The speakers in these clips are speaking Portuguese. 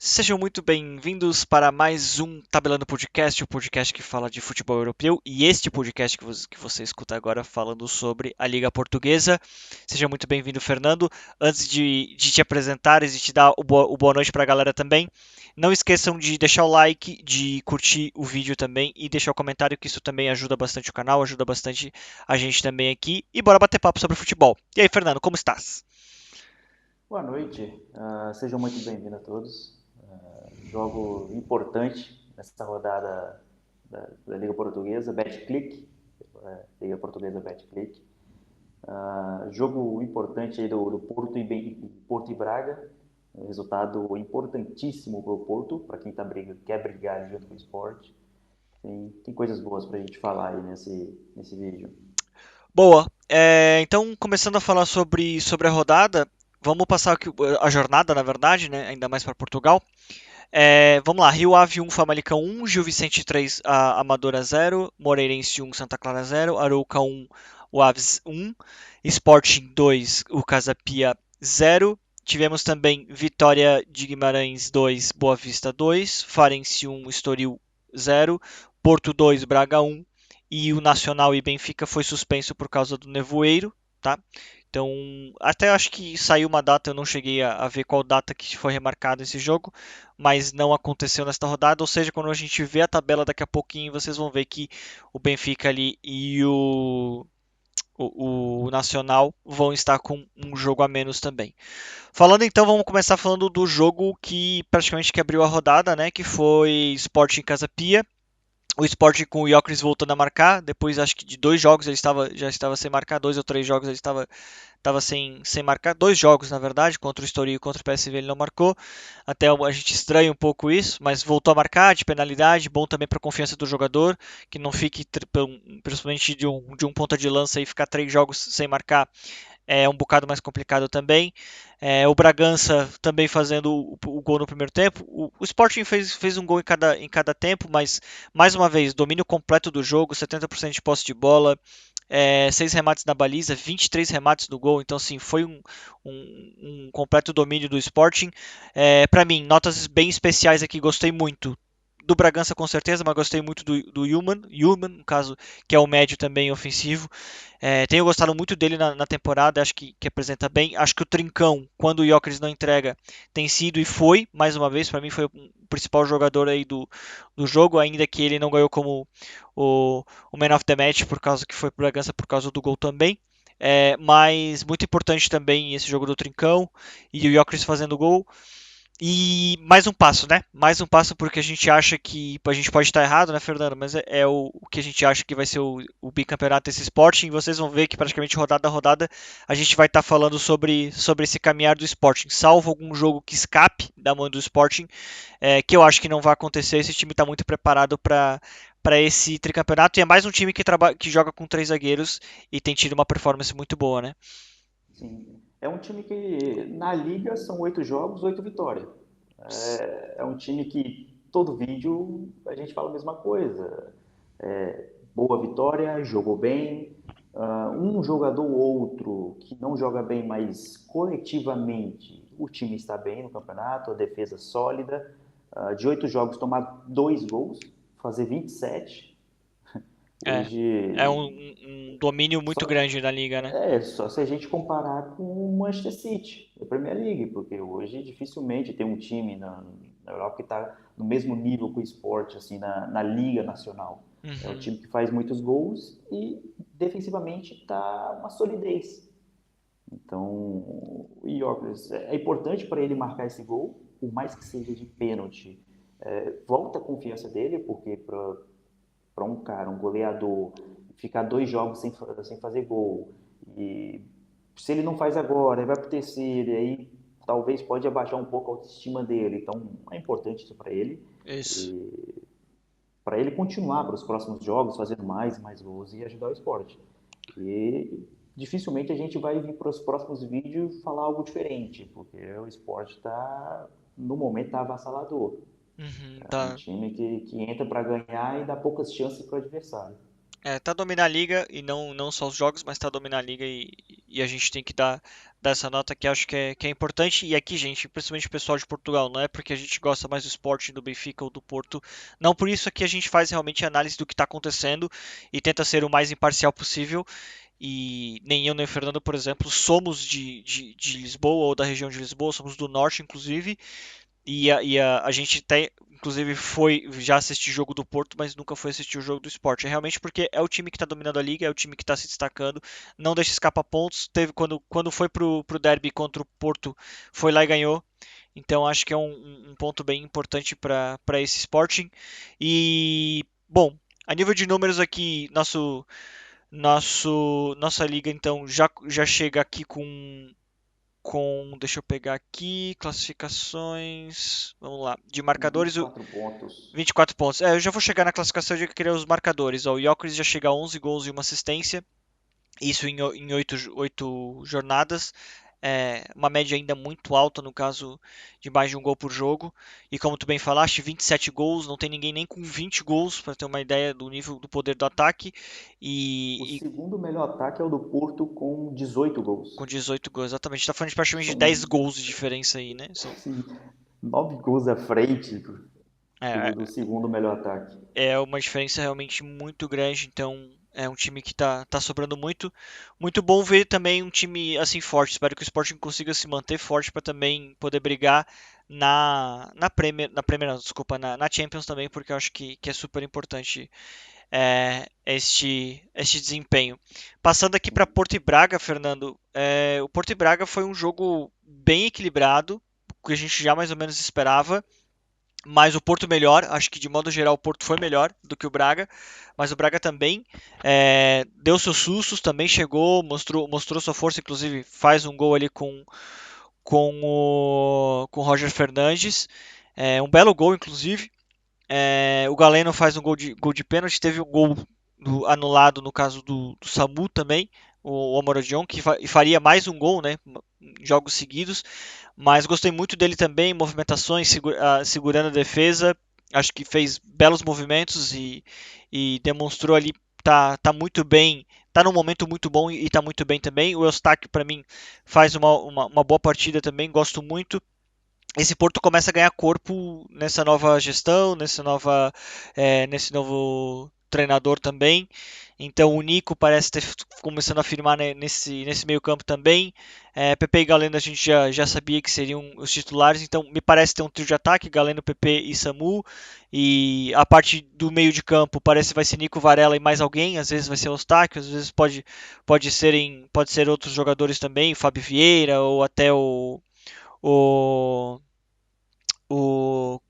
Sejam muito bem-vindos para mais um Tabelando Podcast, o podcast que fala de futebol europeu e este podcast que você escuta agora falando sobre a Liga Portuguesa. Seja muito bem-vindo, Fernando. Antes de te apresentar e de te dar o boa noite para a galera também, não esqueçam de deixar o like, de curtir o vídeo também e deixar o comentário, que isso também ajuda bastante o canal, ajuda bastante a gente também aqui. E bora bater papo sobre futebol. E aí, Fernando, como estás? Boa noite, sejam muito bem-vindos a todos. Jogo importante nessa rodada da Liga Portuguesa, Betclic, Liga Portuguesa Betclic. Jogo importante aí do Porto Porto e Braga, um resultado importantíssimo para o Porto, para quem quer brigar junto com o esporte. Tem coisas boas para a gente falar aí nesse vídeo. Boa. Então, começando a falar sobre a rodada, vamos passar aqui a jornada, na verdade, né? Ainda mais para Portugal. Vamos lá, Rio Ave 1, Famalicão 1, Gil Vicente 3, Amadora 0, Moreirense 1, Santa Clara 0, Arouca 1, o Aves 1, Sporting 2, o Casa Pia 0. Tivemos também Vitória de Guimarães 2, Boa Vista 2, Farense 1, Estoril 0, Porto 2, Braga 1 e o Nacional e Benfica foi suspenso por causa do nevoeiro, tá? Então, até acho que saiu uma data, eu não cheguei a ver qual data que foi remarcado esse jogo, mas não aconteceu nesta rodada. Ou seja, quando a gente vê a tabela daqui a pouquinho, vocês vão ver que o Benfica ali e o Nacional vão estar com um jogo a menos também. Falando então, vamos começar falando do jogo que praticamente que abriu a rodada, né? Que foi Sporting Casa Pia. O Sporting com o Gyökeres voltando a marcar, depois acho que de dois jogos ele já estava sem marcar, dois ou três jogos ele estava sem marcar, dois jogos na verdade, contra o Estoril e contra o PSV ele não marcou, até a gente estranha um pouco isso, mas voltou a marcar de penalidade, bom também para a confiança do jogador, que não fique, principalmente de um ponta de lança e ficar três jogos sem marcar, é um bocado mais complicado também. O Bragança também fazendo o gol no primeiro tempo. O Sporting fez um gol em cada tempo, mas mais uma vez, domínio completo do jogo, 70% de posse de bola, 6 remates na baliza, 23 remates no gol. Então, assim, foi um completo domínio do Sporting. Para mim, notas bem especiais aqui, gostei muito do Bragança com certeza, mas gostei muito do Yulman, no caso, que é o médio também ofensivo. Tenho gostado muito dele na temporada, acho que apresenta bem. Acho que o Trincão, quando o Gyökeres não entrega, tem sido e foi, mais uma vez, para mim foi o principal jogador aí do jogo, ainda que ele não ganhou como o Man of the Match, por causa que foi pro Bragança por causa do gol também. Mas muito importante também esse jogo do Trincão e o Gyökeres fazendo gol. E mais um passo, né? Mais um passo porque a gente acha que. A gente pode estar errado, né, Fernando? Mas é o que a gente acha que vai ser o bicampeonato desse esporte. E vocês vão ver que praticamente rodada a rodada a gente vai estar falando sobre esse caminhar do Sporting. Salvo algum jogo que escape da mão do Sporting, que eu acho que não vai acontecer. Esse time está muito preparado para esse tricampeonato. E é mais um time que joga com três zagueiros e tem tido uma performance muito boa, né? Sim, é um time que na liga são 8 jogos, 8 vitórias. É um time que todo vídeo a gente fala a mesma coisa. Boa vitória, jogou bem. Um jogador ou outro que não joga bem, mas coletivamente o time está bem no campeonato, a defesa sólida. De 8 jogos, tomar 2 gols, fazer 27. É. É Hoje, um domínio muito só, grande da liga, né? só se a gente comparar com o Manchester City, da Premier League, porque hoje dificilmente tem um time na Europa que está no mesmo nível que o esporte, assim, na Liga Nacional. É um Uhum. time que faz muitos gols e defensivamente está uma solidez. Então, o Yorkers, é importante para ele marcar esse gol, por mais que seja de pênalti. Volta a confiança dele, porque para um cara, um goleador, ficar 2 jogos sem fazer gol, e se ele não faz agora, ele vai para o terceiro, e aí talvez pode abaixar um pouco a autoestima dele. Então, é importante isso Isso. para ele continuar para os próximos jogos, fazendo mais e mais gols e ajudar o esporte. E dificilmente a gente vai vir para os próximos vídeos falar algo diferente, porque o esporte está, no momento, está avassalador. Uhum, É um tá. time que entra para ganhar e dá poucas chances para o adversário. Tá dominar a liga e não só os jogos, mas tá dominar a liga e a gente tem que dar essa nota que acho que é importante. E aqui, gente, principalmente o pessoal de Portugal, não é porque a gente gosta mais do Sporting, do Benfica ou do Porto, não por isso aqui a gente faz realmente análise do que está acontecendo e tenta ser o mais imparcial possível. E nem eu nem o Fernando, por exemplo, somos de Lisboa ou da região de Lisboa, somos do norte, inclusive. A gente até, inclusive, foi já assistir jogo do Porto, mas nunca foi assistir o jogo do Sport. É realmente porque é o time que está dominando a liga, é o time que está se destacando, não deixa escapar pontos. Teve quando foi pro derby contra o Porto, foi lá e ganhou. Então acho que é um ponto bem importante para esse Sporting. E bom, a nível de números aqui, nossa liga então já chega aqui deixa eu pegar aqui, classificações, vamos lá, de Com marcadores, 24 pontos. 24 pontos. Eu já vou chegar na classificação de que queria os marcadores. Ó, o Gyökeres já chega a 11 gols e uma assistência, isso em 8 jornadas. Uma média ainda muito alta no caso de mais de um gol por jogo. E como tu bem falaste, 27 gols, não tem ninguém nem com 20 gols, para ter uma ideia do nível do poder do ataque. O E segundo melhor ataque é o do Porto com 18 com gols. 18 gols, exatamente. A gente tá falando de praticamente de 10 São gols de diferença aí, né? sim, 9 gols à frente do É, segundo melhor ataque. é uma diferença realmente muito grande, então é um time que tá sobrando muito. Muito bom ver também um time assim forte. Espero que o Sporting consiga se manter forte para também poder brigar na Premier não, desculpa, na Champions também, porque eu acho que é super importante este desempenho. Passando aqui para Sim. Porto e Braga, Fernando, o Porto e Braga foi um jogo bem equilibrado, que a gente já mais ou menos esperava. Mas o Porto melhor, acho que de modo geral o Porto foi melhor do que o Braga, mas o Braga também deu seus sustos, também chegou, mostrou sua força, inclusive faz um gol ali com o Roger Fernandes, um belo gol inclusive. O Galeno faz um gol de pênalti, teve um gol anulado no caso do Samu também, o Omorodion, que faria mais um gol, né, em jogos seguidos, mas gostei muito dele também, movimentações, segurando a defesa, acho que fez belos movimentos e demonstrou ali tá muito bem, tá num momento muito bom e tá muito bem também. O Eustáquio para mim faz uma boa partida também, gosto muito. Esse Porto começa a ganhar corpo nessa nova gestão, nesse novo treinador também. Então o Nico parece ter começando a firmar, né, nesse meio campo também. PP e Galeno a gente já sabia que seriam os titulares, então me parece ter um trio de ataque, Galeno, PP e Samu. E a parte do meio de campo parece que vai ser Nico, Varela e mais alguém, às vezes vai ser Eustáquio, às vezes pode ser outros jogadores também, o Fábio Vieira ou até o o. O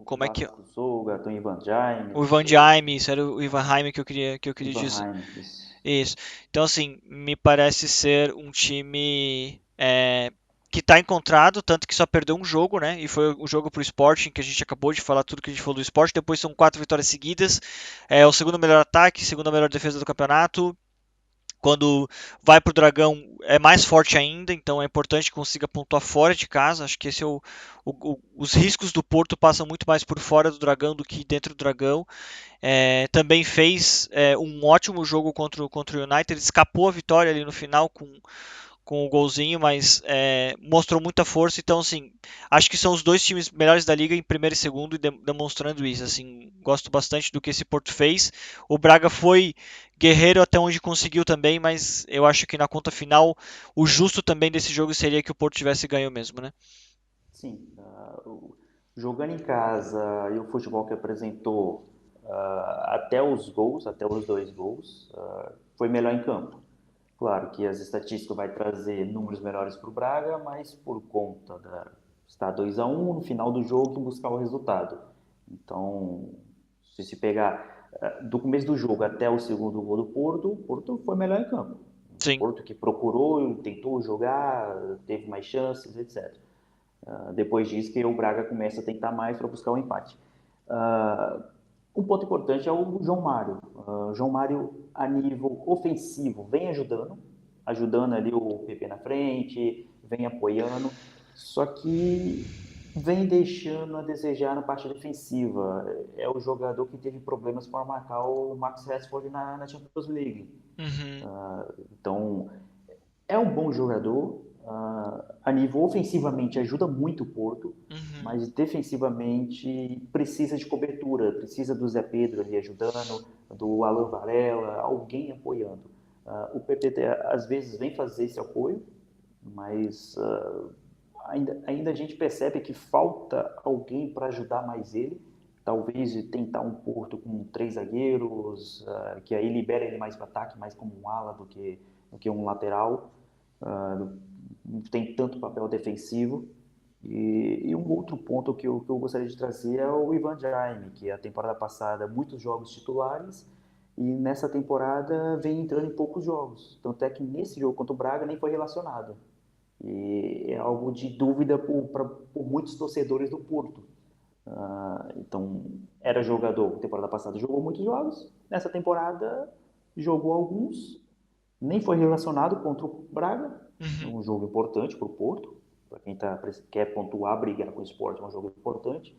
Como é que. Vasco Souza, Tony Van O James, Ivan Jaime, isso era o Ivan Jaime que eu queria Ivan dizer. Heim, isso. Isso. Então, assim, me parece ser um time que está encontrado, tanto que só perdeu um jogo, né? E foi o jogo pro Sporting, que a gente acabou de falar tudo que a gente falou do Sporting. Depois são 4 vitórias seguidas. É o segundo melhor ataque, segunda melhor defesa do campeonato. Quando vai para o Dragão é mais forte ainda, então é importante que consiga pontuar fora de casa. Acho que esse é os riscos do Porto passam muito mais por fora do Dragão do que dentro do Dragão. Também fez um ótimo jogo contra o United, escapou a vitória ali no final com o golzinho, mas mostrou muita força. Então, assim, acho que são os dois times melhores da liga em primeiro e segundo, e demonstrando isso. Assim, gosto bastante do que esse Porto fez. O Braga foi guerreiro até onde conseguiu também, mas eu acho que na conta final o justo também desse jogo seria que o Porto tivesse ganho mesmo, né? Sim, jogando em casa e o futebol que apresentou até os gols, até os dois gols, foi melhor em campo. Claro que as estatísticas vai trazer números melhores para o Braga, mas por conta da estar 2-1 no final do jogo buscar o resultado. Então, se pegar do começo do jogo até o segundo gol do Porto, o Porto foi melhor em campo. O Sim, Porto que procurou, tentou jogar, teve mais chances, etc. Depois disso que o Braga começa a tentar mais para buscar o empate. Um ponto importante é o João Mário. João Mário, a nível ofensivo, vem ajudando ali o PP na frente, vem apoiando. Só que vem deixando a desejar na parte defensiva. É o jogador que teve problemas para marcar o Max Rashford na Champions League. Uhum, Então, é um bom jogador. A nível ofensivamente ajuda muito o Porto, uhum. mas defensivamente precisa de cobertura, precisa do Zé Pedro ali ajudando, do Alan Varela, alguém apoiando. O PPT às vezes vem fazer esse apoio, mas ainda a gente percebe que falta alguém para ajudar mais ele. Talvez tentar um Porto com 3 zagueiros, que aí libera ele mais para ataque, mais como um ala do que um lateral. Não tem tanto papel defensivo. E um outro ponto que eu gostaria de trazer é o Ivan Jaime, que a temporada passada muitos jogos titulares e nessa temporada vem entrando em poucos jogos. Tanto é que nesse jogo contra o Braga nem foi relacionado. E é algo de dúvida por muitos torcedores do Porto. Então, era jogador, temporada passada jogou muitos jogos, nessa temporada jogou alguns, nem foi relacionado contra o Braga, Uhum. um jogo importante para o Porto, para quem quer pontuar, brigar com o esporte, é um jogo importante,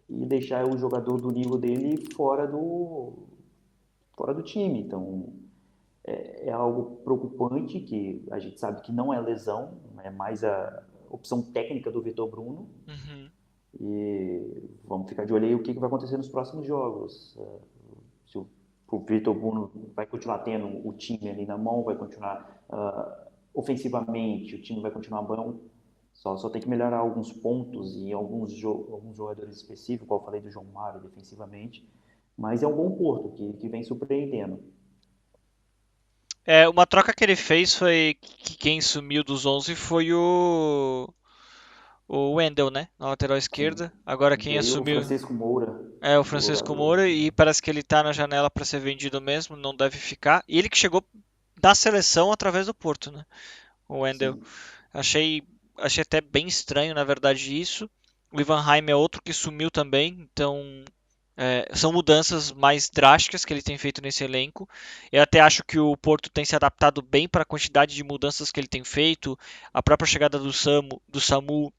e deixar o jogador do nível dele fora do time. Então, é algo preocupante, que a gente sabe que não é lesão, é mais a opção técnica do Vitor Bruno. Uhum. E vamos ficar de olho aí o que vai acontecer nos próximos jogos. Se o Vitor Bruno vai continuar tendo o time ali na mão, vai continuar ofensivamente, o time vai continuar bom. Só tem que melhorar alguns pontos e alguns jogadores específicos, como eu falei do João Mário defensivamente. Mas é um bom Porto que vem surpreendendo. Uma troca que ele fez foi que quem sumiu dos 11 foi o Wendel, né? Na lateral Sim, esquerda. Agora quem veio o assumiu Francisco Moura, é o Francisco jogador. Moura e parece que ele tá na janela para ser vendido mesmo, não deve ficar. E ele que chegou da seleção através do Porto, né? O Wendel. Sim, Achei, achei até bem estranho, na verdade, isso. O Ivan Raim é outro que sumiu também, então são mudanças mais drásticas que ele tem feito nesse elenco. Eu até acho que o Porto tem se adaptado bem para a quantidade de mudanças que ele tem feito. A própria chegada do Samu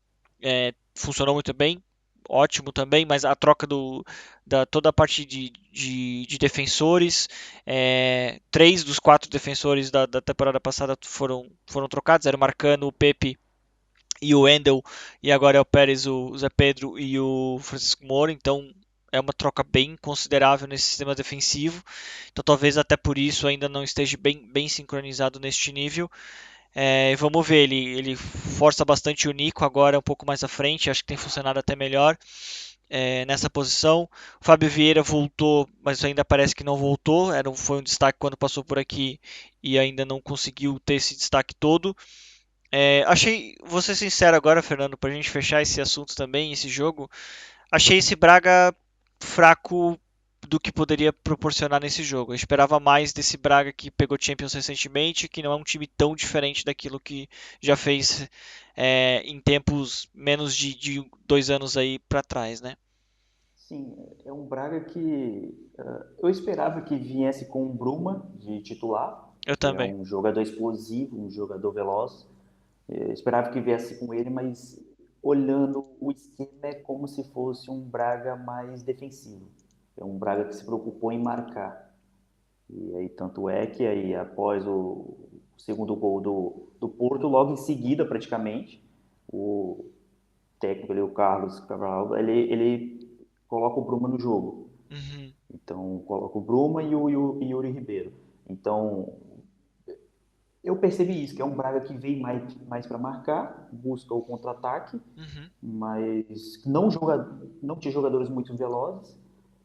funcionou muito bem, ótimo também, mas a troca toda a parte de defensores, 3 dos 4 defensores da temporada passada foram trocados, era o Marcano, o Pepe e o Wendel, e agora é o Pérez, o Zé Pedro e o Francisco Moura, então é uma troca bem considerável nesse sistema defensivo, então talvez até por isso ainda não esteja bem sincronizado neste nível. Vamos ver, ele força bastante o Nico agora um pouco mais à frente, acho que tem funcionado até melhor nessa posição. O Fábio Vieira voltou, mas ainda parece que não voltou, foi um destaque quando passou por aqui e ainda não conseguiu ter esse destaque todo. Vou ser sincero agora, Fernando, para a gente fechar esse assunto também, esse jogo, achei esse Braga fraco do que poderia proporcionar nesse jogo. Eu esperava mais desse Braga que pegou Champions recentemente, que não é um time tão diferente daquilo que já fez em tempos menos de 2 anos aí para trás, né? sim, é um Braga que eu esperava que viesse com o Bruma de titular, Eu que é também. um jogador explosivo, um jogador veloz. Eu esperava que viesse com ele, mas olhando o esquema é como se fosse um Braga mais defensivo. É um Braga que se preocupou em marcar. E aí tanto é que aí após o segundo gol do Porto, logo em seguida praticamente, o técnico ali, o Carlos Cabral, ele coloca o Bruma no jogo. Uhum, Então, coloca o Bruma e o Yuri Ribeiro. Então, eu percebi isso, que é um Braga que vem mais para marcar, busca o contra-ataque, uhum. mas não tinha jogadores muito velozes.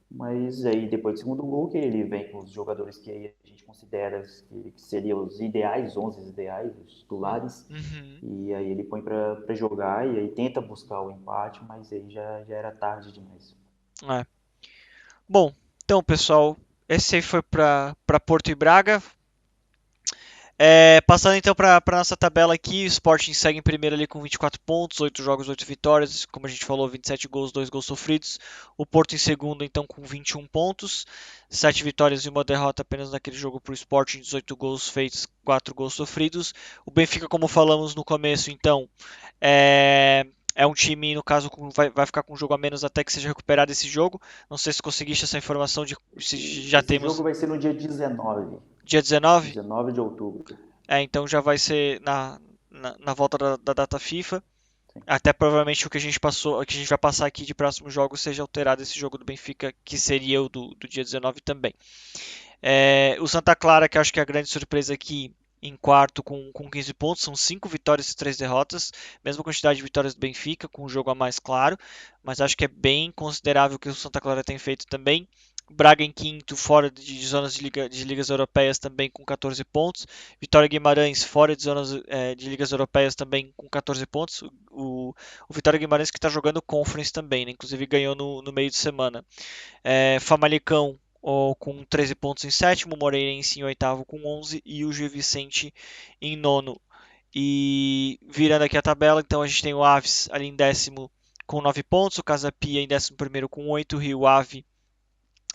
Mas aí, depois do segundo gol, que ele vem com os jogadores que aí a gente considera que seriam os ideais, 11 ideais, os titulares, Uhum. e aí ele põe para jogar e aí tenta buscar o empate, mas aí já era tarde demais. É. Bom, então pessoal, esse aí foi para Porto e Braga. Passando então para a nossa tabela aqui, o Sporting segue em primeiro ali com 24 pontos, 8 jogos, 8 vitórias, como a gente falou, 27 gols, 2 gols sofridos. O Porto em segundo então com 21 pontos, 7 vitórias e uma derrota apenas naquele jogo para o Sporting, 18 gols feitos, 4 gols sofridos. O Benfica, como falamos no começo, então, é, É um time, no caso, vai ficar com um jogo a menos até que seja recuperado esse jogo. Não sei se conseguiste essa informação de se já Esse jogo temos vai ser no dia 19, dia 19. 19 de outubro. Então já vai ser na volta da data FIFA. Sim. Até provavelmente o que a gente vai passar aqui de próximos jogos seja alterado esse jogo do Benfica, que seria o do dia 19 também. O Santa Clara, que acho que é a grande surpresa aqui, em quarto com 15 pontos, são 5 vitórias e 3 derrotas, mesma quantidade de vitórias do Benfica, com o jogo a mais claro, mas acho que é bem considerável o que o Santa Clara tem feito também. Braga em quinto, fora de zonas de ligas europeias também com 14 pontos. Vitória Guimarães fora de zonas de ligas europeias também com 14 pontos. O Vitória Guimarães que está jogando Conference também, né? Inclusive ganhou no meio de semana. Famalicão com 13 pontos em sétimo, Moreirense em oitavo com 11 e o Gil Vicente em nono. E virando aqui a tabela, então a gente tem o Aves ali em décimo com 9 pontos, o Casa Pia em décimo primeiro com 8, o Rio Ave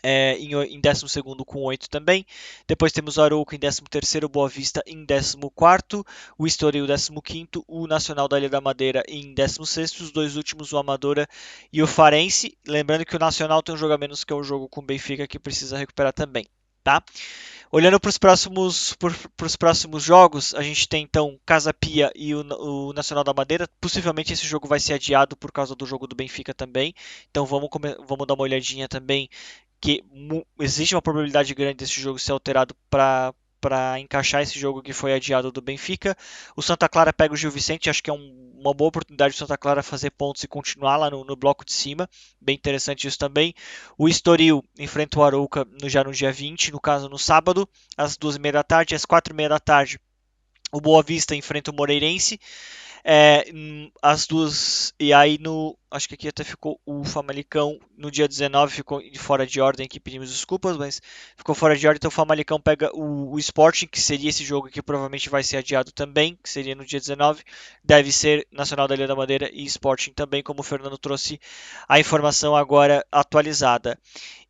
em 12º com 8 também. Depois temos o Arouca em 13º, Boa Vista em 14º, o Estoril 15º, o Nacional da Ilha da Madeira em 16º, os dois últimos, o Amadora e o Farense. Lembrando que o Nacional tem um jogo a menos que é o jogo com o Benfica que precisa recuperar também, tá? Olhando para os próximos jogos, a gente tem então Casa Pia e o Nacional da Madeira. Possivelmente esse jogo vai ser adiado por causa do jogo do Benfica também. Então vamos dar uma olhadinha também que existe uma probabilidade grande desse jogo ser alterado para encaixar esse jogo que foi adiado do Benfica. O Santa Clara pega o Gil Vicente, acho que é uma boa oportunidade do Santa Clara fazer pontos e continuar lá no bloco de cima. Bem interessante isso também. O Estoril enfrenta o Arouca já no dia 20, no caso no sábado, às 2h30 da tarde, às 4h30 da tarde. O Boa Vista enfrenta o Moreirense. As duas. E aí no. Acho que aqui até ficou o Famalicão no dia 19, ficou fora de ordem aqui, pedimos desculpas, mas ficou fora de ordem, então o Famalicão pega o Sporting, que seria esse jogo que provavelmente vai ser adiado também, que seria no dia 19, deve ser Nacional da Ilha da Madeira e Sporting também, como o Fernando trouxe a informação agora atualizada.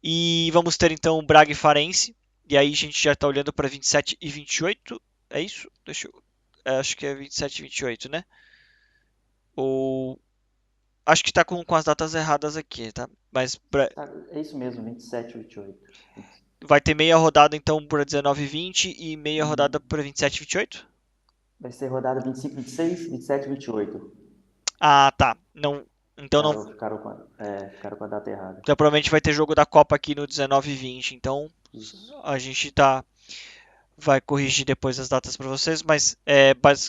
E vamos ter então Braga e Farense, e aí a gente já está olhando para 27 e 28, é isso? Acho que é 27 e 28, né? Ou. Acho que tá com as datas erradas aqui, tá? Mas É isso mesmo, 27 e 28. vai ter meia rodada então para 19 e 20 e meia rodada para 27 e 28? Vai ser rodada 25, 26, 27 e 28. Ah, tá. Não, então não. Ficaram com a data errada. Então provavelmente vai ter jogo da Copa aqui no 19 e 20. Então Isso. a gente vai corrigir depois as datas para vocês, mas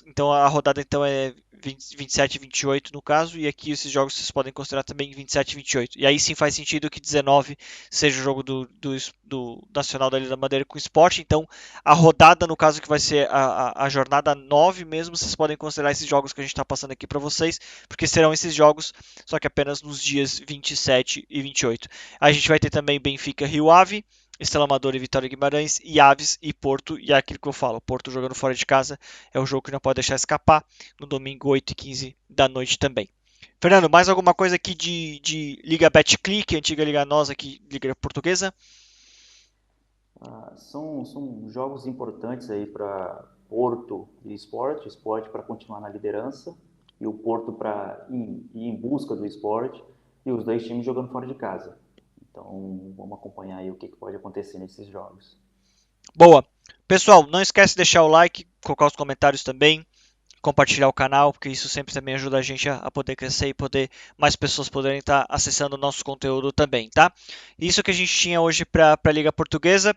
então a rodada então é 27 e 28 no caso, e aqui esses jogos vocês podem considerar também 27 e 28. E aí sim faz sentido que 19 seja o jogo do Nacional da Ilha da Madeira com o Sport, então a rodada no caso que vai ser a jornada 9 mesmo, vocês podem considerar esses jogos que a gente está passando aqui para vocês, porque serão esses jogos, só que apenas nos dias 27 e 28. A gente vai ter também Benfica Rio Ave, Estrela Amadora e Vitória Guimarães, e Aves e Porto, e é aquilo que eu falo, Porto jogando fora de casa é o jogo que não pode deixar escapar, no domingo 8h15 da noite também. Fernando, mais alguma coisa aqui de Liga Betclic, antiga Liga Nossa aqui, Liga Portuguesa? São jogos importantes aí para Porto e Sport para continuar na liderança e o Porto para ir em busca do Sport e os dois times jogando fora de casa. Então vamos acompanhar aí o que pode acontecer nesses jogos. Boa. Pessoal, não esquece de deixar o like, colocar os comentários também, compartilhar o canal, porque isso sempre também ajuda a gente a poder crescer e poder mais pessoas poderem estar acessando o nosso conteúdo também, tá? Isso que a gente tinha hoje para a Liga Portuguesa.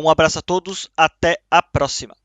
Um abraço a todos, até a próxima.